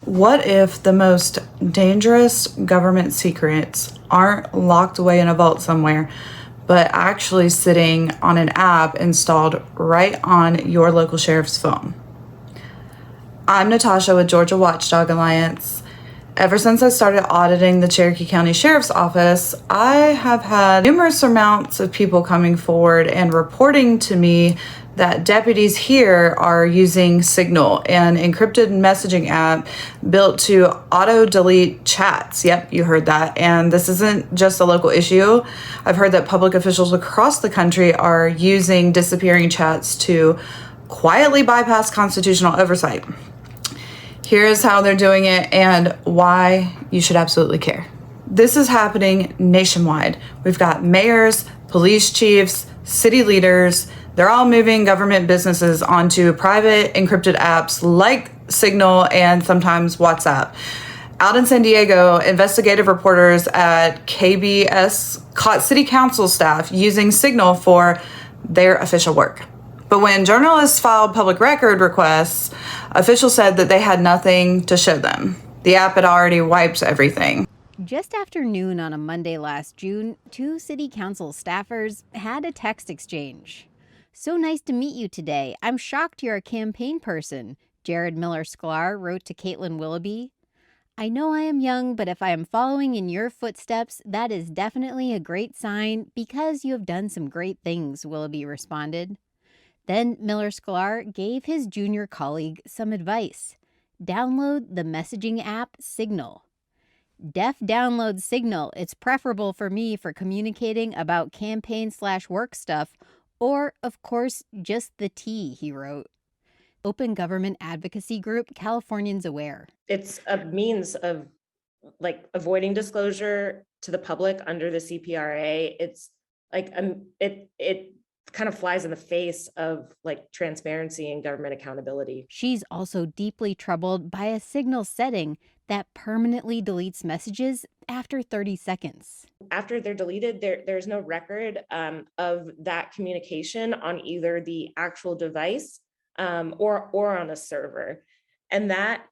What if the most dangerous government secrets aren't locked away in a vault somewhere, but actually sitting on an app installed right on your local sheriff's phone? I'm Natasha with Georgia Watchdog Alliance. Ever since I started auditing the Cherokee County Sheriff's Office, I have had numerous amounts of people coming forward and reporting to me that deputies here are using Signal, an encrypted messaging app built to auto-delete chats. Yep, you heard that. And this isn't just a local issue. I've heard that public officials across the country are using disappearing chats to quietly bypass constitutional oversight. Here's how they're doing it and why you should absolutely care. This is happening nationwide. We've got mayors, police chiefs, city leaders. They're all moving government businesses onto private encrypted apps like Signal and sometimes WhatsApp. Out in San Diego, investigative reporters at KBS caught city council staff using Signal for their official work. But when journalists filed public record requests, officials said that they had nothing to show them. The app had already wiped everything. Just after noon on a Monday last June, two city council staffers had a text exchange. "So nice to meet you today. I'm shocked you're a campaign person," Jared Miller-Sklar wrote to Caitlin Willoughby. "I know I am young, but if I am following in your footsteps, that is definitely a great sign because you have done some great things," Willoughby responded. Then Miller-Sklar gave his junior colleague some advice. Download the messaging app Signal. Download Signal. It's preferable for me for communicating about campaign/work stuff, or, of course, just the tea, he wrote. Open government advocacy group Californians Aware. It's a means of avoiding disclosure to the public under the CPRA. It's like it kind of flies in the face of transparency and government accountability. She's also deeply troubled by a Signal setting that permanently deletes messages after 30 seconds. After they're deleted, there's no record of that communication on either the actual device or on a server. And that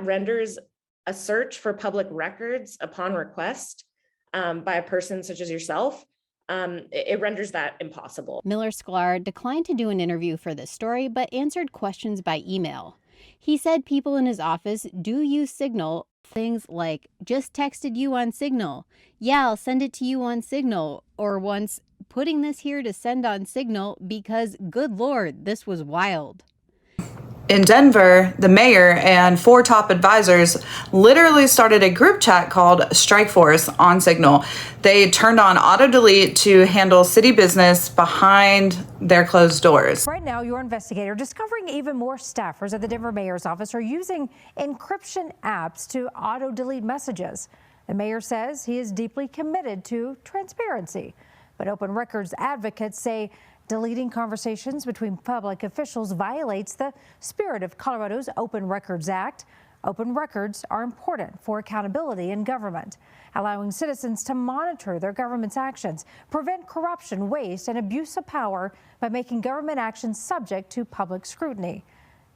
renders a search for public records upon request by a person such as yourself, it renders that impossible. Miller-Sklar declined to do an interview for this story, but answered questions by email. He said people in his office do use Signal, things like, "Just texted you on Signal. Yeah, I'll send it to you on Signal." Or once, "Putting this here to send on Signal because, good Lord, this was wild." In Denver, the mayor and 4 top advisors literally started a group chat called Strike Force on Signal. They turned on auto-delete to handle city business behind their closed doors. Right now, your investigator discovering even more staffers at the Denver mayor's office are using encryption apps to auto-delete messages. The mayor says he is deeply committed to transparency, but open records advocates say deleting conversations between public officials violates the spirit of Colorado's Open Records Act. Open records are important for accountability in government, allowing citizens to monitor their government's actions, prevent corruption, waste, and abuse of power by making government actions subject to public scrutiny.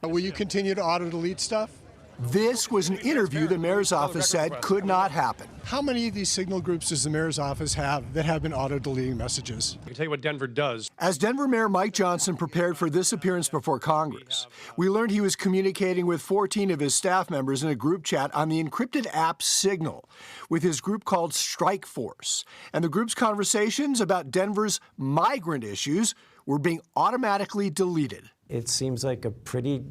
Will you continue to auto-delete stuff? This was an interview the mayor's office said could not happen. How many of these Signal groups does the mayor's office have that have been auto-deleting messages? I can tell you what Denver does. As Denver Mayor Mike Johnson prepared for this appearance before Congress, we learned he was communicating with 14 of his staff members in a group chat on the encrypted app Signal with his group called Strike Force. And the group's conversations about Denver's migrant issues were being automatically deleted. It seems like a pretty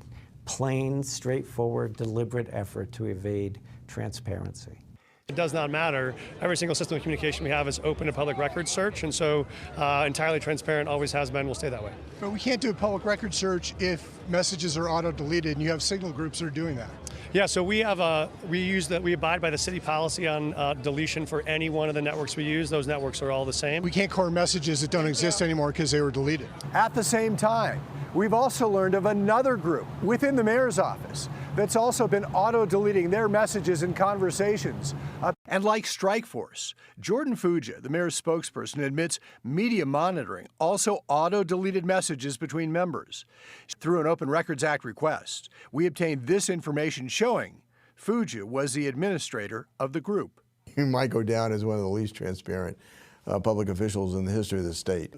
plain, straightforward, deliberate effort to evade transparency. It does not matter. Every single system of communication we have is open to public record search, and so entirely transparent, always has been, will stay that way. But we can't do a public record search if messages are auto-deleted, and you have Signal groups that are doing that. Yeah, so we abide by the city policy on deletion for any one of the networks we use. Those networks are all the same. We can't core messages that don't exist anymore because they were deleted. At the same time, we've also learned of another group within the mayor's office that's also been auto-deleting their messages and conversations. And like Strikeforce, Jordan Fuja, the mayor's spokesperson, admits media monitoring also auto-deleted messages between members. Through an Open Records Act request, we obtained this information showing Fuja was the administrator of the group. You might go down as one of the least transparent public officials in the history of the state.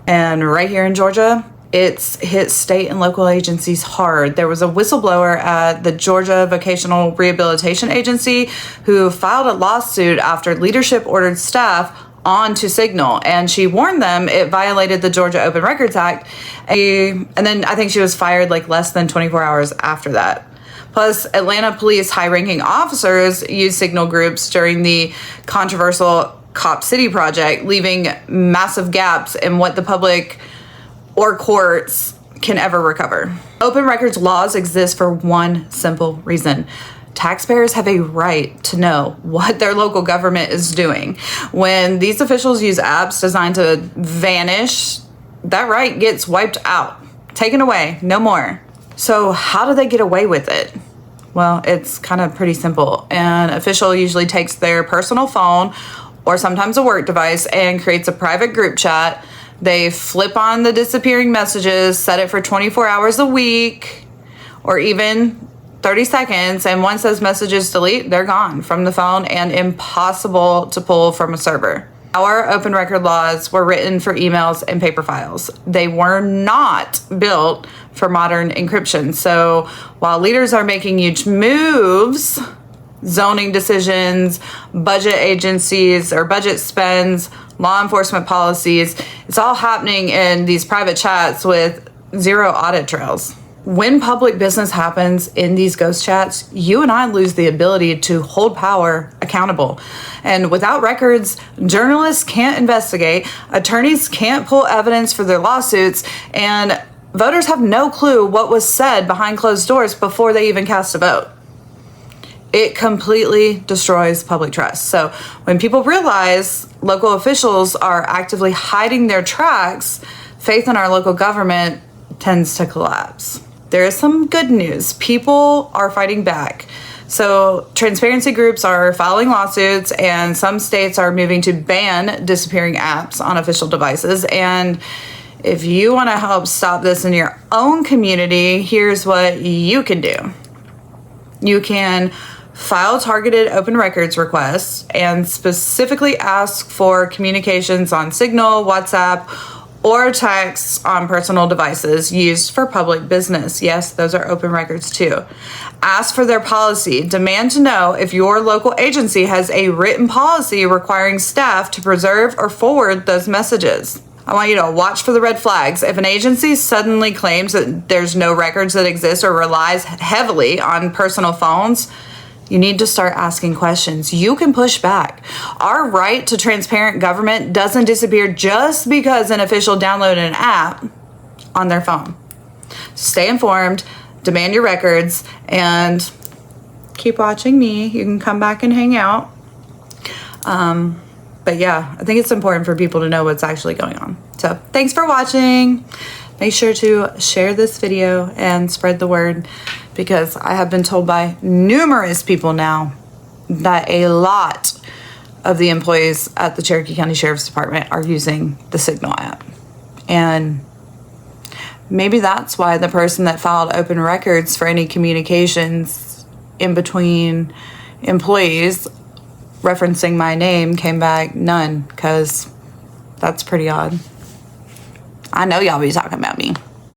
And right here in Georgia, it's hit state and local agencies hard. There was a whistleblower at the Georgia Vocational Rehabilitation Agency who filed a lawsuit after leadership ordered staff onto Signal, and she warned them it violated the Georgia Open Records Act. And then I think she was fired like less than 24 hours after that. Plus, Atlanta police high-ranking officers used Signal groups during the controversial Cop City project, leaving massive gaps in what the public or courts can ever recover. Open records laws exist for one simple reason. Taxpayers have a right to know what their local government is doing. When these officials use apps designed to vanish, that right gets wiped out, taken away, no more. So how do they get away with it? Well, it's kind of pretty simple. An official usually takes their personal phone or sometimes a work device and creates a private group chat. They flip on the disappearing messages, set it for 24 hours a week, or even 30 seconds, and once those messages delete, they're gone from the phone and impossible to pull from a server. Our open record laws were written for emails and paper files. They were not built for modern encryption. So while leaders are making huge moves, zoning decisions, budget agencies or budget spends, law enforcement policies, it's all happening in these private chats with zero audit trails. When public business happens in these ghost chats, you and I lose the ability to hold power accountable. And without records, journalists can't investigate, attorneys can't pull evidence for their lawsuits, and voters have no clue what was said behind closed doors before they even cast a vote. It completely destroys public trust. So when people realize local officials are actively hiding their tracks, faith in our local government tends to collapse. There is some good news. People are fighting back. So transparency groups are filing lawsuits, and some states are moving to ban disappearing apps on official devices. And if you want to help stop this in your own community, here's what you can do. You can file targeted open records requests and specifically ask for communications on Signal, WhatsApp, or texts on personal devices used for public business. Yes, those are open records too. Ask for their policy. Demand to know if your local agency has a written policy requiring staff to preserve or forward those messages. I want you to watch for the red flags. If an agency suddenly claims that there's no records that exist or relies heavily on personal phones, you need to start asking questions. You can push back. Our right to transparent government doesn't disappear just because an official downloaded an app on their phone. Stay informed, demand your records, and keep watching me. You can come back and hang out. But yeah, I think it's important for people to know what's actually going on. So thanks for watching. Make sure to share this video and spread the word, because I have been told by numerous people now that a lot of the employees at the Cherokee County Sheriff's Department are using the Signal app. And maybe that's why the person that filed open records for any communications in between employees referencing my name came back none, because that's pretty odd. I know y'all be talking about me.